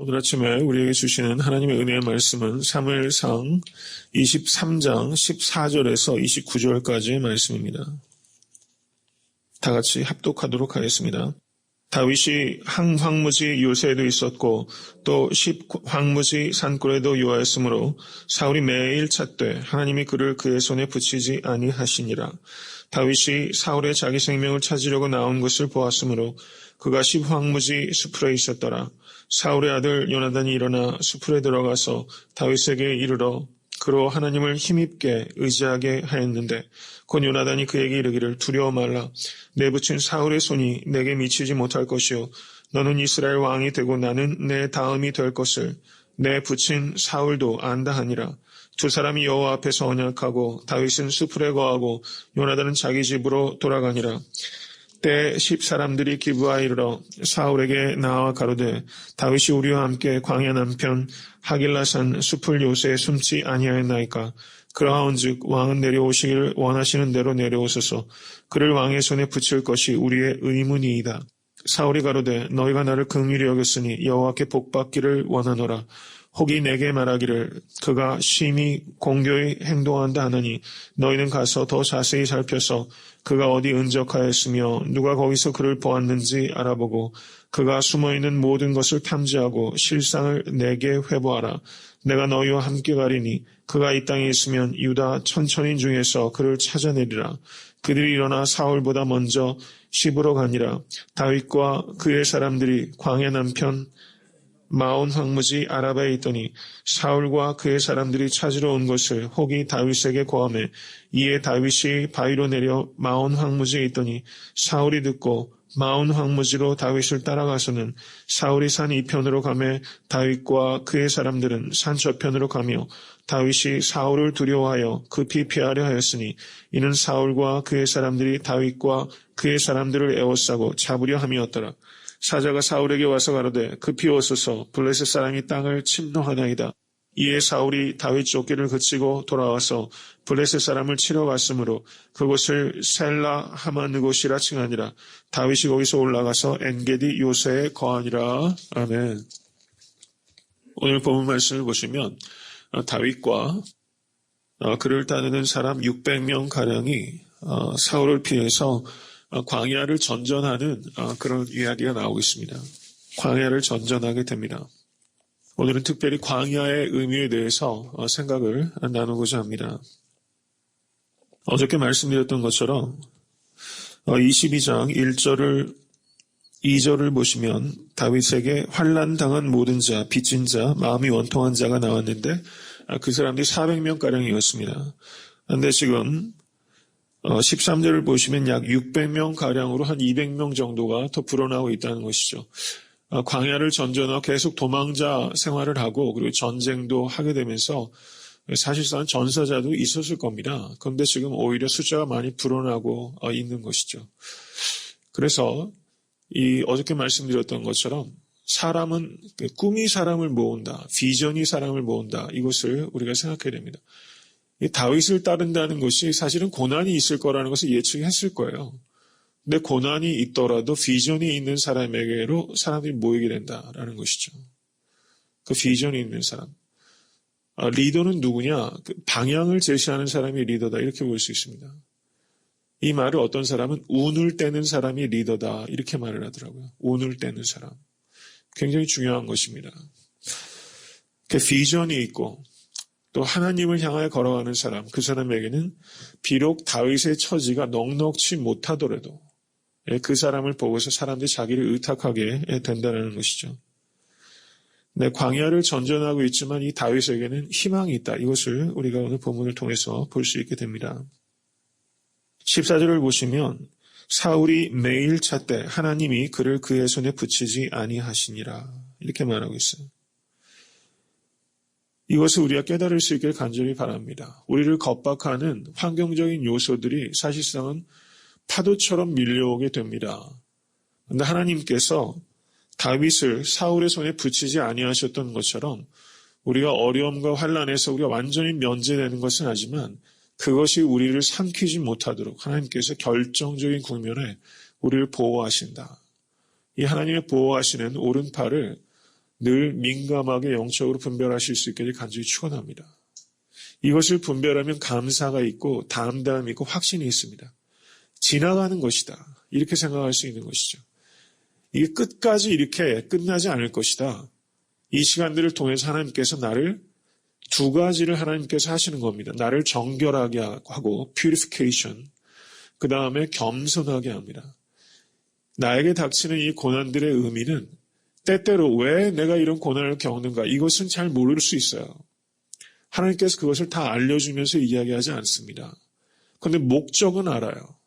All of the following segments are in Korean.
오늘 아침에 우리에게 주시는 하나님의 은혜의 말씀은 사무엘상 23장 14절에서 29절까지의 말씀입니다. 다 같이 합독하도록 하겠습니다. 다윗이 항황무지 요새에도 있었고 또 10황무지 산골에도 요하였으므로 사울이 매일 찾되 하나님이 그를 그의 손에 붙이지 아니하시니라. 다윗이 사울의 자기 생명을 찾으려고 나온 것을 보았으므로 그가 10황무지 수풀에 있었더라. 사울의 아들 요나단이 일어나 수풀에 들어가서 다윗에게 이르러 그로 하나님을 힘입게 의지하게 하였는데 곧 요나단이 그에게 이르기를 두려워 말라. 내 붙인 사울의 손이 내게 미치지 못할 것이요 너는 이스라엘 왕이 되고 나는 내 다음이 될 것을 내 붙인 사울도 안다 하니라. 두 사람이 여호와 앞에서 언약하고 다윗은 수풀에 거하고 요나단은 자기 집으로 돌아가니라. 때 10사람들이 기브아에 이르러 사울에게 나와 가로되 다윗이 우리와 함께 광야 남편 하길라산 수풀 요새에 숨지 아니하였나이까. 그러하온즉 왕은 내려오시기를 원하시는 대로 내려오소서. 그를 왕의 손에 붙일 것이 우리의 의문이이다. 사울이 가로되 너희가 나를 긍휼히 여겼으니 여호와께 복받기를 원하노라. 혹이 내게 말하기를 그가 심히 공교히 행동한다 하느니 너희는 가서 더 자세히 살펴서 그가 어디 은적하였으며 누가 거기서 그를 보았는지 알아보고 그가 숨어있는 모든 것을 탐지하고 실상을 내게 회보하라. 내가 너희와 함께 가리니 그가 이 땅에 있으면 유다 천천인 중에서 그를 찾아내리라. 그들이 일어나 사울보다 먼저 시브로 가니라. 다윗과 그의 사람들이 광야 남편 마온 황무지 아라바에 있더니 사울과 그의 사람들이 찾으러 온 것을 혹이 다윗에게 고하매 이에 다윗이 바위로 내려 마온 황무지에 있더니 사울이 듣고 마온 황무지로 다윗을 따라가서는 사울이 산 이편으로 가매 다윗과 그의 사람들은 산 저편으로 가며 다윗이 사울을 두려워하여 급히 피하려 하였으니 이는 사울과 그의 사람들이 다윗과 그의 사람들을 에워싸고 잡으려 함이었더라. 사자가 사울에게 와서 가로되 급히 오소서 블레셋 사람이 땅을 침노하나이다. 이에 사울이 다윗 쫓기를 그치고 돌아와서 블레셋 사람을 치러 갔으므로 그곳을 셀라 하마느곳이라 칭하니라. 다윗이 거기서 올라가서 엔게디 요새에 거하니라. 아멘. 오늘 본문 말씀을 보시면 다윗과 그를 따르는 사람 600명 가량이 사울을 피해서 광야를 전전하는 그런 이야기가 나오고 있습니다. 광야를 전전하게 됩니다. 오늘은 특별히 광야의 의미에 대해서 생각을 나누고자 합니다. 어저께 말씀드렸던 것처럼 22장 1절을 2절을 보시면 다윗에게 환난당한 모든 자, 빚진 자, 마음이 원통한 자가 나왔는데 그 사람들이 400명가량이었습니다. 그런데 지금 13절을 보시면 약 600명 가량으로 한 200명 정도가 더 불어나고 있다는 것이죠. 광야를 전전하고 계속 도망자 생활을 하고 그리고 전쟁도 하게 되면서 사실상 전사자도 있었을 겁니다. 그런데 지금 오히려 숫자가 많이 불어나고 있는 것이죠. 그래서 어저께 말씀드렸던 것처럼 사람은 꿈이 사람을 모은다, 비전이 사람을 모은다, 이것을 우리가 생각해야 됩니다. 다윗을 따른다는 것이 사실은 고난이 있을 거라는 것을 예측했을 거예요. 근데 고난이 있더라도 비전이 있는 사람에게로 사람들이 모이게 된다라는 것이죠. 그 비전이 있는 사람. 리더는 누구냐? 그 방향을 제시하는 사람이 리더다, 이렇게 볼 수 있습니다. 이 말을 어떤 사람은 운을 떼는 사람이 리더다, 이렇게 말을 하더라고요. 운을 떼는 사람. 굉장히 중요한 것입니다. 그 비전이 있고 또 하나님을 향하여 걸어가는 사람, 그 사람에게는 비록 다윗의 처지가 넉넉치 못하더라도 그 사람을 보고서 사람들이 자기를 의탁하게 된다는 것이죠. 네, 광야를 전전하고 있지만 이 다윗에게는 희망이 있다. 이것을 우리가 오늘 본문을 통해서 볼 수 있게 됩니다. 14절을 보시면 사울이 매일 찾되 하나님이 그를 그의 손에 붙이지 아니하시니라, 이렇게 말하고 있어요. 이것을 우리가 깨달을 수 있길 간절히 바랍니다. 우리를 겁박하는 환경적인 요소들이 사실상은 파도처럼 밀려오게 됩니다. 그런데 하나님께서 다윗을 사울의 손에 붙이지 아니하셨던 것처럼 우리가 어려움과 환난에서 우리가 완전히 면제되는 것은 하지만 그것이 우리를 삼키지 못하도록 하나님께서 결정적인 국면에 우리를 보호하신다. 이 하나님의 보호하시는 오른팔을 늘 민감하게 영적으로 분별하실 수 있기를 간절히 축원합니다. 이것을 분별하면 감사가 있고 담대함이 있고 확신이 있습니다. 지나가는 것이다. 이렇게 생각할 수 있는 것이죠. 이게 끝까지 이렇게 끝나지 않을 것이다. 이 시간들을 통해서 하나님께서 나를 두 가지를 하나님께서 하시는 겁니다. 나를 정결하게 하고 purification, 그 다음에 겸손하게 합니다. 나에게 닥치는 이 고난들의 의미는 때때로 왜 내가 이런 고난을 겪는가 이것은 잘 모를 수 있어요. 하나님께서 그것을 다 알려주면서 이야기하지 않습니다. 그런데 목적은 알아요.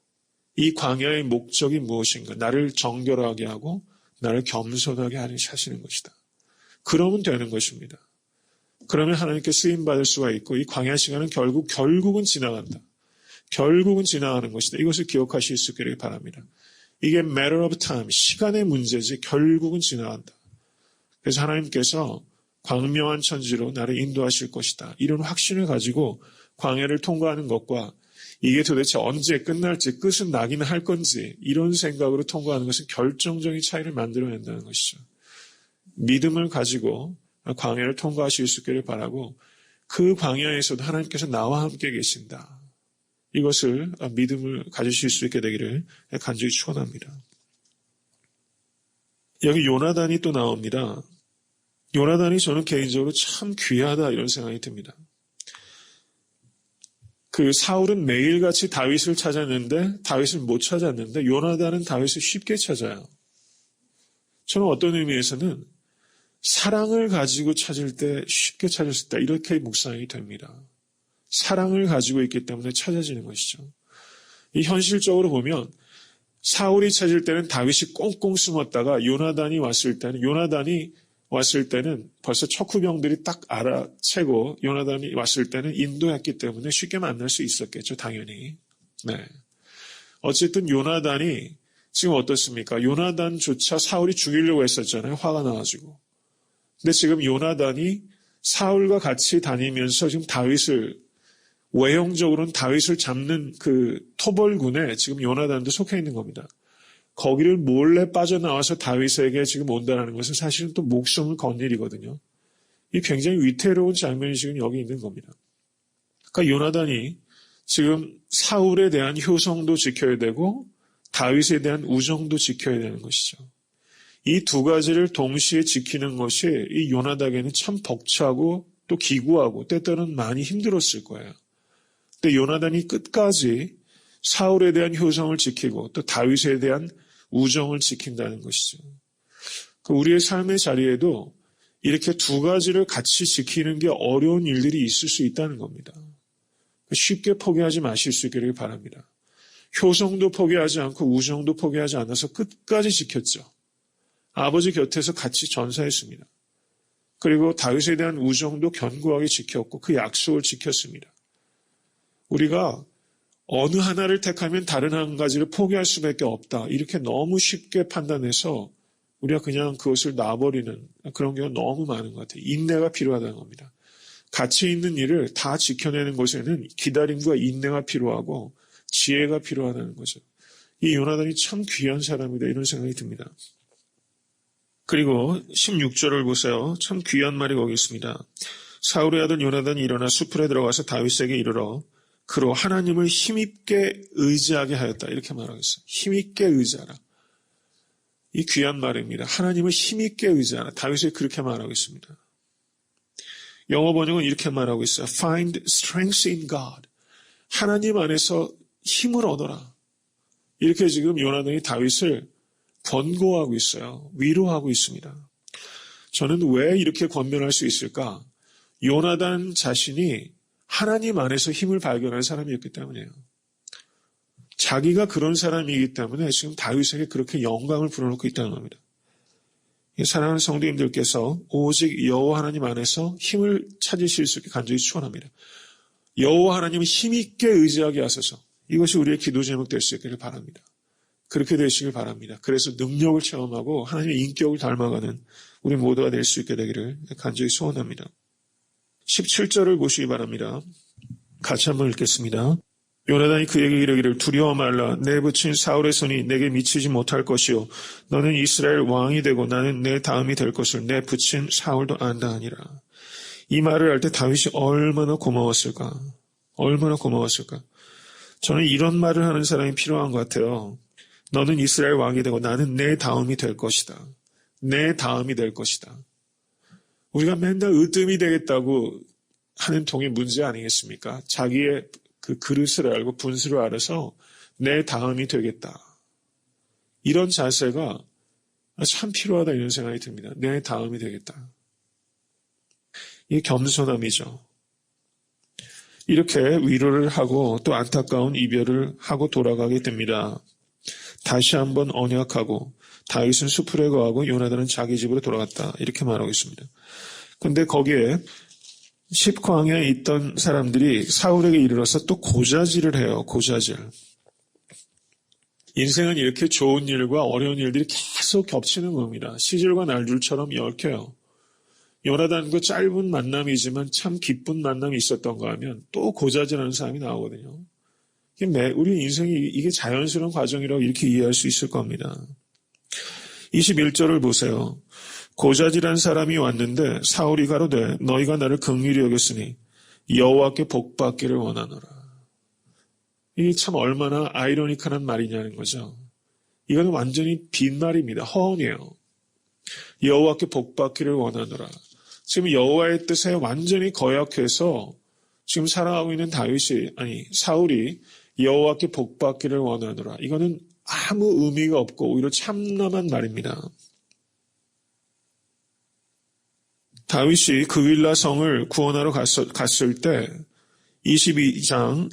이 광야의 목적이 무엇인가? 나를 정결하게 하고 나를 겸손하게 하시는 것이다. 그러면 되는 것입니다. 그러면 하나님께 쓰임받을 수가 있고 이 광야 시간은 결국은 지나간다. 결국은 지나가는 것이다. 이것을 기억하실 수 있기를 바랍니다. 이게 matter of time, 시간의 문제지 결국은 지나간다. 그래서 하나님께서 광명한 천지로 나를 인도하실 것이다. 이런 확신을 가지고 광야를 통과하는 것과 이게 도대체 언제 끝날지 끝은 나기는 할 건지 이런 생각으로 통과하는 것은 결정적인 차이를 만들어낸다는 것이죠. 믿음을 가지고 광야를 통과하실 수 있기를 바라고 그 광야에서도 하나님께서 나와 함께 계신다. 이것을 믿음을 가지실 수 있게 되기를 간절히 축원합니다. 여기 요나단이 또 나옵니다. 요나단이 저는 개인적으로 참 귀하다 이런 생각이 듭니다. 그 사울은 매일같이 다윗을 찾았는데 다윗을 못 찾았는데 요나단은 다윗을 쉽게 찾아요. 저는 어떤 의미에서는 사랑을 가지고 찾을 때 쉽게 찾을 수 있다 이렇게 묵상이 됩니다. 사랑을 가지고 있기 때문에 찾아지는 것이죠. 이 현실적으로 보면 사울이 찾을 때는 다윗이 꽁꽁 숨었다가 요나단이 왔을 때는 벌써 척후병들이 딱 알아채고 요나단이 왔을 때는 인도했기 때문에 쉽게 만날 수 있었겠죠. 당연히. 네. 어쨌든 요나단이 지금 어떻습니까? 요나단조차 사울이 죽이려고 했었잖아요. 화가 나가지고. 근데 지금 요나단이 사울과 같이 다니면서 지금 외형적으로는 다윗을 잡는 그 토벌군에 지금 요나단도 속해 있는 겁니다. 거기를 몰래 빠져나와서 다윗에게 지금 온다는 것은 사실은 또 목숨을 건 일이거든요. 이 굉장히 위태로운 장면이 지금 여기 있는 겁니다. 그러니까 요나단이 지금 사울에 대한 효성도 지켜야 되고 다윗에 대한 우정도 지켜야 되는 것이죠. 이 두 가지를 동시에 지키는 것이 이 요나단에게는 참 벅차고 또 기구하고 때때로는 많이 힘들었을 거예요. 근데 요나단이 끝까지 사울에 대한 효성을 지키고 또 다윗에 대한 우정을 지킨다는 것이죠. 우리의 삶의 자리에도 이렇게 두 가지를 같이 지키는 게 어려운 일들이 있을 수 있다는 겁니다. 쉽게 포기하지 마실 수 있기를 바랍니다. 효성도 포기하지 않고 우정도 포기하지 않아서 끝까지 지켰죠. 아버지 곁에서 같이 전사했습니다. 그리고 다윗에 대한 우정도 견고하게 지켰고 그 약속을 지켰습니다. 우리가 어느 하나를 택하면 다른 한 가지를 포기할 수밖에 없다. 이렇게 너무 쉽게 판단해서 우리가 그냥 그것을 놔버리는 그런 경우가 너무 많은 것 같아요. 인내가 필요하다는 겁니다. 가치 있는 일을 다 지켜내는 것에는 기다림과 인내가 필요하고 지혜가 필요하다는 거죠. 이 요나단이 참 귀한 사람이다 이런 생각이 듭니다. 그리고 16절을 보세요. 참 귀한 말이 거기 있습니다. 사울의 아들 요나단이 일어나 수풀에 들어가서 다윗에게 이르러 그로 하나님을 힘있게 의지하게 하였다. 이렇게 말하고 있어요. 힘있게 의지하라. 이 귀한 말입니다. 하나님을 힘있게 의지하라. 다윗이 그렇게 말하고 있습니다. 영어 번역은 이렇게 말하고 있어요. Find strength in God. 하나님 안에서 힘을 얻어라. 이렇게 지금 요나단이 다윗을 권고하고 있어요. 위로하고 있습니다. 저는 왜 이렇게 권면할 수 있을까? 요나단 자신이 하나님 안에서 힘을 발견한 사람이었기 때문이에요. 자기가 그런 사람이기 때문에 지금 다윗에게 그렇게 영광을 불어넣고 있다는 겁니다. 사랑하는 성도님들께서 오직 여호와 하나님 안에서 힘을 찾으실 수 있게 간절히 축원합니다. 여호와 하나님을 힘있게 의지하게 하소서. 이것이 우리의 기도 제목 될 수 있기를 바랍니다. 그렇게 되시길 바랍니다. 그래서 능력을 체험하고 하나님의 인격을 닮아가는 우리 모두가 될 수 있게 되기를 간절히 소원합니다. 17절을 보시기 바랍니다. 같이 한번 읽겠습니다. 요나단이 그에게 이르기를 두려워 말라. 내 붙인 사울의 손이 내게 미치지 못할 것이요 너는 이스라엘 왕이 되고 나는 내 다음이 될 것을 내 붙인 사울도 안다 하니라. 이 말을 할 때 다윗이 얼마나 고마웠을까. 얼마나 고마웠을까. 저는 이런 말을 하는 사람이 필요한 것 같아요. 너는 이스라엘 왕이 되고 나는 내 다음이 될 것이다. 내 다음이 될 것이다. 우리가 맨날 으뜸이 되겠다고 하는 통의 문제 아니겠습니까? 자기의 그 그릇을 알고 분수를 알아서 내 다음이 되겠다. 이런 자세가 참 필요하다 이런 생각이 듭니다. 내 다음이 되겠다. 이게 겸손함이죠. 이렇게 위로를 하고 또 안타까운 이별을 하고 돌아가게 됩니다. 다시 한번 언약하고 다윗은 수풀에 거하고 요나단은 자기 집으로 돌아갔다. 이렇게 말하고 있습니다. 근데 거기에 십광야에 있던 사람들이 사울에게 이르러서 또 고자질을 해요. 고자질. 인생은 이렇게 좋은 일과 어려운 일들이 계속 겹치는 겁니다. 시절과 날줄처럼 얽혀요. 요나단과 짧은 만남이지만 참 기쁜 만남이 있었던가 하면 또 고자질하는 사람이 나오거든요. 우리 인생이 이게 자연스러운 과정이라고 이렇게 이해할 수 있을 겁니다. 21절을 보세요. 고자질한 사람이 왔는데 사울이 가로되 너희가 나를 긍휼히 여겼으니 여호와께 복받기를 원하노라. 이게 참 얼마나 아이러니컬한 말이냐는 거죠. 이거는 완전히 빈말입니다. 허언이에요. 여호와께 복받기를 원하노라. 지금 여호와의 뜻에 완전히 거역해서 지금 살아가고 있는 사울이 여호와께 복받기를 원하노라. 이거는 아무 의미가 없고 오히려 참남한 말입니다. 다윗이 그윌라 성을 구원하러 갔을 때 23장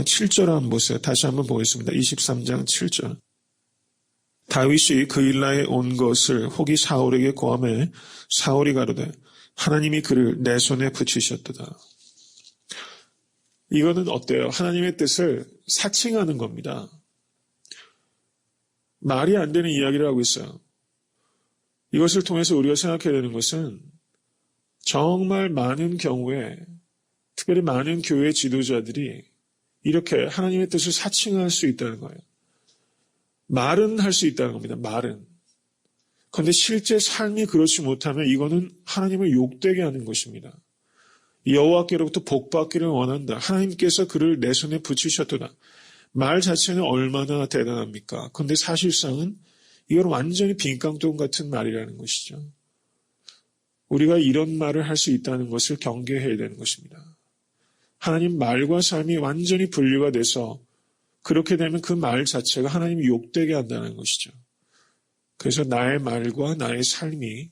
7절 한번 보세요. 다시 한번 보겠습니다. 23장 7절. 다윗이 그윌라에 온 것을 혹이 사울에게 고하매 사울이 가로되 하나님이 그를 내 손에 붙이셨도다. 이거는 어때요? 하나님의 뜻을 사칭하는 겁니다. 말이 안 되는 이야기를 하고 있어요. 이것을 통해서 우리가 생각해야 되는 것은 정말 많은 경우에 특별히 많은 교회 지도자들이 이렇게 하나님의 뜻을 사칭할 수 있다는 거예요. 말은 할 수 있다는 겁니다. 말은. 그런데 실제 삶이 그렇지 못하면 이거는 하나님을 욕되게 하는 것입니다. 여호와께로부터 복받기를 원한다. 하나님께서 그를 내 손에 붙이셨도다. 말 자체는 얼마나 대단합니까? 그런데 사실상은 이건 완전히 빈깡통 같은 말이라는 것이죠. 우리가 이런 말을 할 수 있다는 것을 경계해야 되는 것입니다. 하나님 말과 삶이 완전히 분리가 돼서 그렇게 되면 그 말 자체가 하나님이 욕되게 한다는 것이죠. 그래서 나의 말과 나의 삶이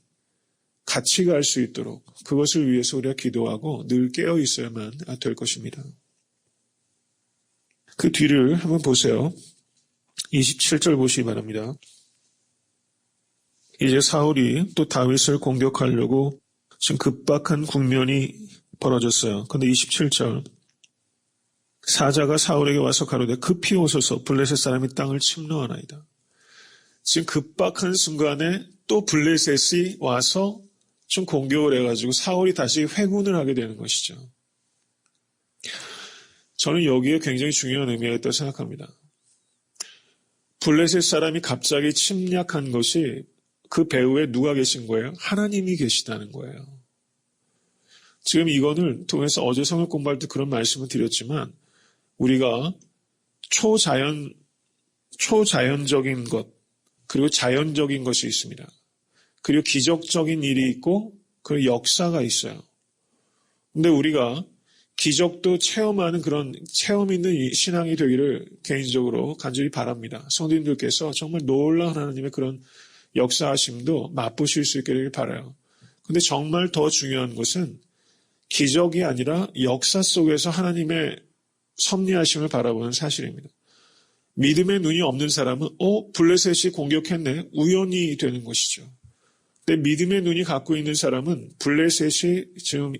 같이 갈 수 있도록 그것을 위해서 우리가 기도하고 늘 깨어 있어야만 될 것입니다. 그 뒤를 한번 보세요. 27절 보시기 바랍니다. 이제 사울이 또 다윗을 공격하려고 지금 급박한 국면이 벌어졌어요. 그런데 27절 사자가 사울에게 와서 가로되 급히 오소서 블레셋 사람이 땅을 침노하나이다. 지금 급박한 순간에 또 블레셋이 와서 좀 공격을 해가지고 사울이 다시 회군을 하게 되는 것이죠. 저는 여기에 굉장히 중요한 의미가 있다고 생각합니다. 블레셋 사람이 갑자기 침략한 것이 그 배후에 누가 계신 거예요? 하나님이 계시다는 거예요. 지금 이거를 통해서 어제 성역 공부할 때 그런 말씀을 드렸지만 우리가 초자연적인 것 그리고 자연적인 것이 있습니다. 그리고 기적적인 일이 있고 그리고 역사가 있어요. 근데 우리가 기적도 체험하는 그런 체험 있는 신앙이 되기를 개인적으로 간절히 바랍니다. 성도님들께서 정말 놀라운 하나님의 그런 역사하심도 맛보실 수 있기를 바라요. 근데 정말 더 중요한 것은 기적이 아니라 역사 속에서 하나님의 섭리하심을 바라보는 사실입니다. 믿음의 눈이 없는 사람은 블레셋이 공격했네. 우연히 되는 것이죠. 근데 믿음의 눈이 갖고 있는 사람은 블레셋이 지금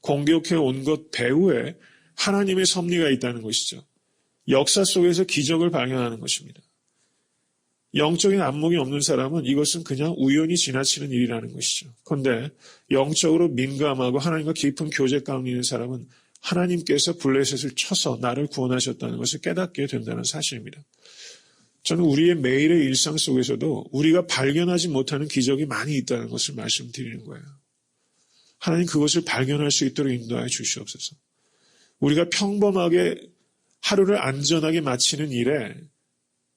공격해 온 것 배후에 하나님의 섭리가 있다는 것이죠. 역사 속에서 기적을 발견하는 것입니다. 영적인 안목이 없는 사람은 이것은 그냥 우연히 지나치는 일이라는 것이죠. 그런데 영적으로 민감하고 하나님과 깊은 교제 가운데 있는 사람은 하나님께서 블레셋을 쳐서 나를 구원하셨다는 것을 깨닫게 된다는 사실입니다. 저는 우리의 매일의 일상 속에서도 우리가 발견하지 못하는 기적이 많이 있다는 것을 말씀드리는 거예요. 하나님 그것을 발견할 수 있도록 인도하여 주시옵소서. 우리가 평범하게 하루를 안전하게 마치는 일에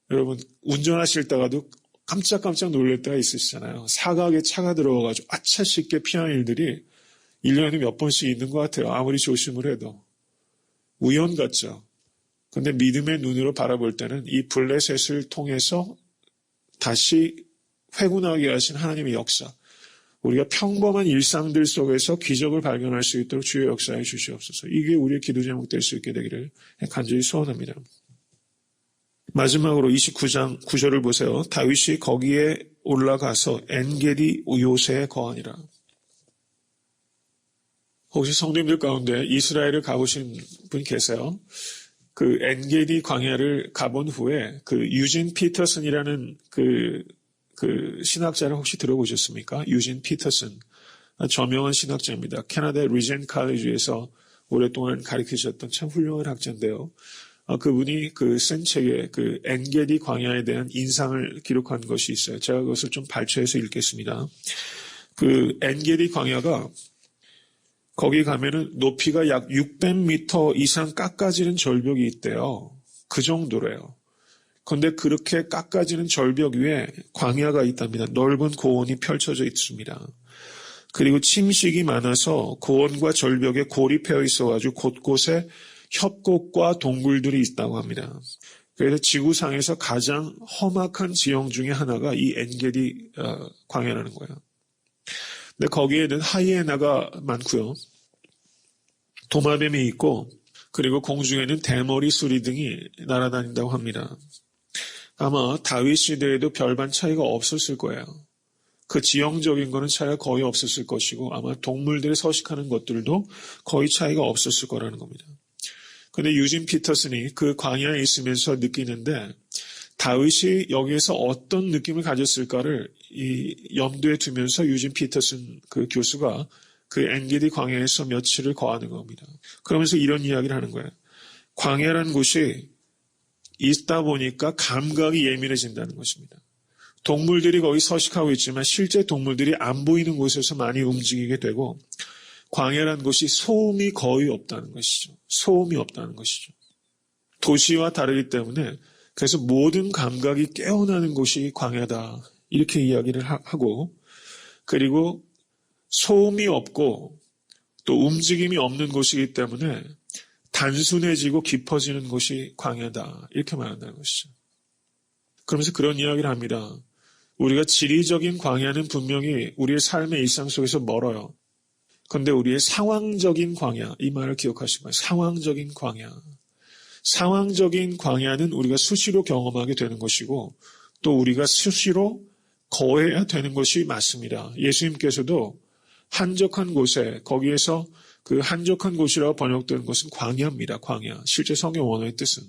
여러분 운전하실 때가도 깜짝깜짝 놀랄 때가 있으시잖아요. 사각에 차가 들어와가지고 아차 싶게 피하는 일들이 1년에 몇 번씩 있는 것 같아요. 아무리 조심을 해도. 우연 같죠. 근데 믿음의 눈으로 바라볼 때는 이 블레셋을 통해서 다시 회군하게 하신 하나님의 역사, 우리가 평범한 일상들 속에서 기적을 발견할 수 있도록 주의 역사해 주시옵소서. 이게 우리의 기도 제목 될 수 있게 되기를 간절히 소원합니다. 마지막으로 29장 9절을 보세요. 다윗이 거기에 올라가서 엔게디 요새에 거하니라. 혹시 성도님들 가운데 이스라엘을 가보신 분 계세요? 그 엔게디 광야를 가본 후에 그 유진 피터슨이라는 그 신학자를 혹시 들어보셨습니까? 유진 피터슨. 저명한 신학자입니다. 캐나다 리젠 칼리지에서 오랫동안 가르치셨던 참 훌륭한 학자인데요. 그분이 쓴 책에 엔게디 광야에 대한 인상을 기록한 것이 있어요. 제가 그것을 좀 발췌해서 읽겠습니다. 엔게디 광야가 거기 가면은 높이가 약 600m 이상 깎아지는 절벽이 있대요. 그 정도래요. 그런데 그렇게 깎아지는 절벽 위에 광야가 있답니다. 넓은 고원이 펼쳐져 있습니다. 그리고 침식이 많아서 고원과 절벽에 고립되어 있어가지고 곳곳에 협곡과 동굴들이 있다고 합니다. 그래서 지구상에서 가장 험악한 지형 중에 하나가 이 엔게디 광야라는 거예요. 근데 거기에는 하이에나가 많고요. 도마뱀이 있고 그리고 공중에는 대머리 수리 등이 날아다닌다고 합니다. 아마 다윗 시대에도 별반 차이가 없었을 거예요. 그 지형적인 거는 차이가 거의 없었을 것이고 아마 동물들이 서식하는 것들도 거의 차이가 없었을 거라는 겁니다. 그런데 유진 피터슨이 그 광야에 있으면서 느끼는데 다윗이 여기에서 어떤 느낌을 가졌을까를 염두에 두면서 유진 피터슨 그 교수가 그 엔게디 광야에서 며칠을 거하는 겁니다. 그러면서 이런 이야기를 하는 거예요. 광야라는 곳이 있다 보니까 감각이 예민해진다는 것입니다. 동물들이 거기 서식하고 있지만 실제 동물들이 안 보이는 곳에서 많이 움직이게 되고 광야라는 곳이 소음이 거의 없다는 것이죠. 소음이 없다는 것이죠. 도시와 다르기 때문에 그래서 모든 감각이 깨어나는 곳이 광야다. 이렇게 이야기를 하고 그리고 소음이 없고 또 움직임이 없는 곳이기 때문에 단순해지고 깊어지는 곳이 광야다. 이렇게 말한다는 것이죠. 그러면서 그런 이야기를 합니다. 우리가 지리적인 광야는 분명히 우리의 삶의 일상 속에서 멀어요. 그런데 우리의 상황적인 광야, 이 말을 기억하시기 바랍니다. 상황적인 광야. 상황적인 광야는 우리가 수시로 경험하게 되는 것이고 또 우리가 수시로 거해야 되는 것이 맞습니다. 예수님께서도 한적한 곳에 거기에서 그 한적한 곳이라고 번역되는 것은 광야입니다. 광야. 실제 성경 원어의 뜻은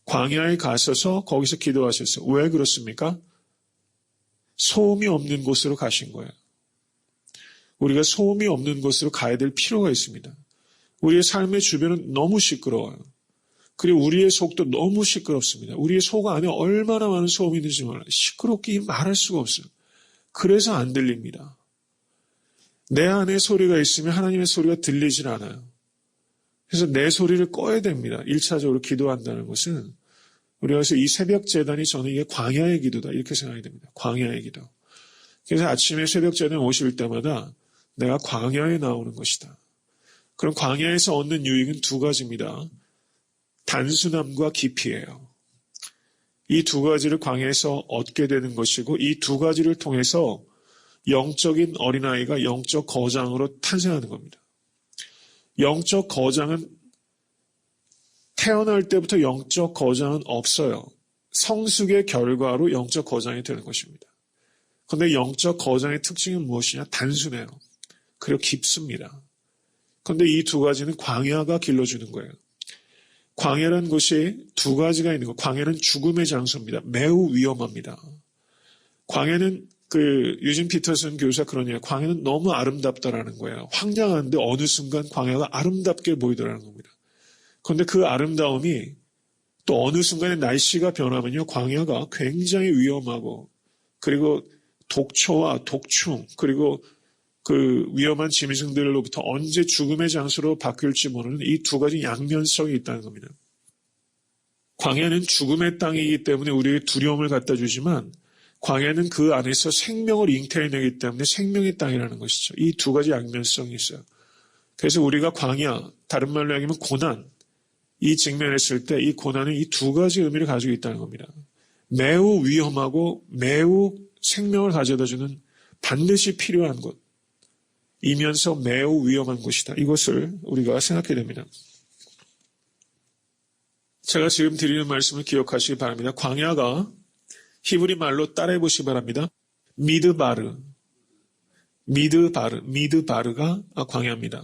광야에 가셔서 거기서 기도하셨어요. 왜 그렇습니까? 소음이 없는 곳으로 가신 거예요. 우리가 소음이 없는 곳으로 가야 될 필요가 있습니다. 우리의 삶의 주변은 너무 시끄러워요. 그리고 우리의 속도 너무 시끄럽습니다. 우리의 속 안에 얼마나 많은 소음이 있는지 몰라요. 시끄럽게 말할 수가 없어요. 그래서 안 들립니다. 내 안에 소리가 있으면 하나님의 소리가 들리질 않아요. 그래서 내 소리를 꺼야 됩니다. 1차적으로 기도한다는 것은 우리가 그래서 이 새벽 제단이 저는 이게 광야의 기도다 이렇게 생각이 됩니다. 광야의 기도. 그래서 아침에 새벽 제단 오실 때마다 내가 광야에 나오는 것이다. 그럼 광야에서 얻는 유익은 두 가지입니다. 단순함과 깊이예요. 이 두 가지를 광야에서 얻게 되는 것이고 이 두 가지를 통해서 영적인 어린아이가 영적 거장으로 탄생하는 겁니다. 영적 거장은 태어날 때부터 영적 거장은 없어요. 성숙의 결과로 영적 거장이 되는 것입니다. 그런데 영적 거장의 특징은 무엇이냐? 단순해요. 그리고 깊습니다. 그런데 이 두 가지는 광야가 길러주는 거예요. 광야라는 곳이 두 가지가 있는 거. 광야는 죽음의 장소입니다. 매우 위험합니다. 광야는 유진 피터슨 교사 그러냐. 광야는 너무 아름답다라는 거예요. 황량한데 어느 순간 광야가 아름답게 보이더라는 겁니다. 그런데 그 아름다움이 또 어느 순간에 날씨가 변하면요. 광야가 굉장히 위험하고 그리고 독초와 독충 그리고 그 위험한 짐승들로부터 언제 죽음의 장소로 바뀔지 모르는 이 두 가지 양면성이 있다는 겁니다. 광야는 죽음의 땅이기 때문에 우리에게 두려움을 갖다 주지만 광야는 그 안에서 생명을 잉태해내기 때문에 생명의 땅이라는 것이죠. 이 두 가지 양면성이 있어요. 그래서 우리가 광야, 다른 말로 얘기하면 고난, 이 직면했을 때 이 고난은 이 두 가지 의미를 가지고 있다는 겁니다. 매우 위험하고 매우 생명을 가져다주는 반드시 필요한 곳, 이면서 매우 위험한 곳이다. 이것을 우리가 생각해야 됩니다. 제가 지금 드리는 말씀을 기억하시기 바랍니다. 광야가 히브리 말로 따라해 보시기 바랍니다. 미드바르가 광야입니다.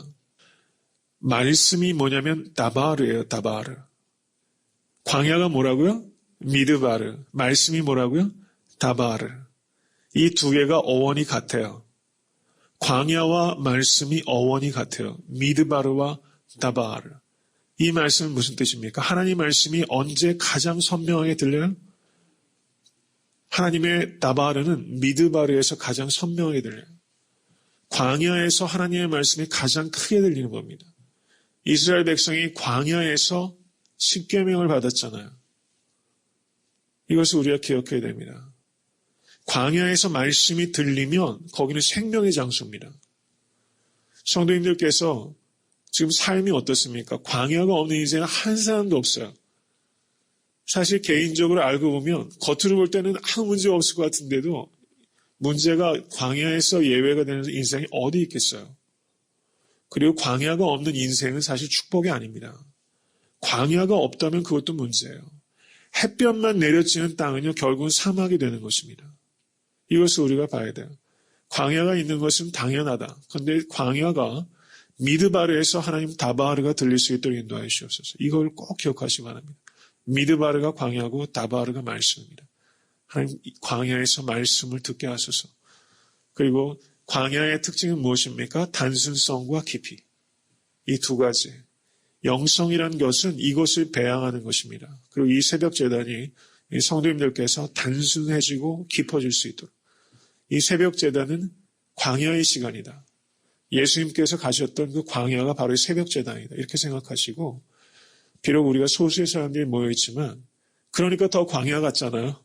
말씀이 뭐냐면 다바르예요. 다바르. 광야가 뭐라고요? 미드바르. 말씀이 뭐라고요? 다바르. 이 두 개가 어원이 같아요. 광야와 말씀이 어원이 같아요. 미드바르와 다바르. 이 말씀은 무슨 뜻입니까? 하나님 말씀이 언제 가장 선명하게 들려요? 하나님의 다바르는 미드바르에서 가장 선명하게 들려요. 광야에서 하나님의 말씀이 가장 크게 들리는 겁니다. 이스라엘 백성이 광야에서 십계명을 받았잖아요. 이것을 우리가 기억해야 됩니다. 광야에서 말씀이 들리면 거기는 생명의 장소입니다. 성도님들께서 지금 삶이 어떻습니까? 광야가 없는 인생은 한 사람도 없어요. 사실 개인적으로 알고 보면 겉으로 볼 때는 아무 문제 없을 것 같은데도 문제가 광야에서 예외가 되는 인생이 어디 있겠어요? 그리고 광야가 없는 인생은 사실 축복이 아닙니다. 광야가 없다면 그것도 문제예요. 햇볕만 내려지는 땅은요, 결국은 사막이 되는 것입니다. 이것을 우리가 봐야 돼요. 광야가 있는 것은 당연하다. 그런데 광야가 미드바르에서 하나님 다바르가 들릴 수 있도록 인도하여 주옵소서. 이걸 꼭 기억하시기 바랍니다. 미드바르가 광야고 다바르가 말씀입니다. 하나님 광야에서 말씀을 듣게 하소서. 그리고 광야의 특징은 무엇입니까? 단순성과 깊이. 이 두 가지. 영성이라는 것은 이것을 배양하는 것입니다. 그리고 이 새벽 제단이 성도님들께서 단순해지고 깊어질 수 있도록. 이 새벽 제단은 광야의 시간이다. 예수님께서 가셨던 그 광야가 바로 새벽 제단이다. 이렇게 생각하시고, 비록 우리가 소수의 사람들이 모여있지만, 그러니까 더 광야 같잖아요.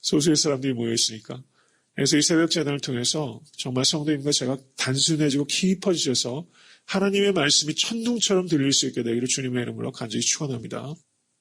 소수의 사람들이 모여있으니까. 그래서 이 새벽 제단을 통해서 정말 성도님과 제가 단순해지고 깊어지셔서 하나님의 말씀이 천둥처럼 들릴 수 있게 되기를 주님의 이름으로 간절히 축원합니다.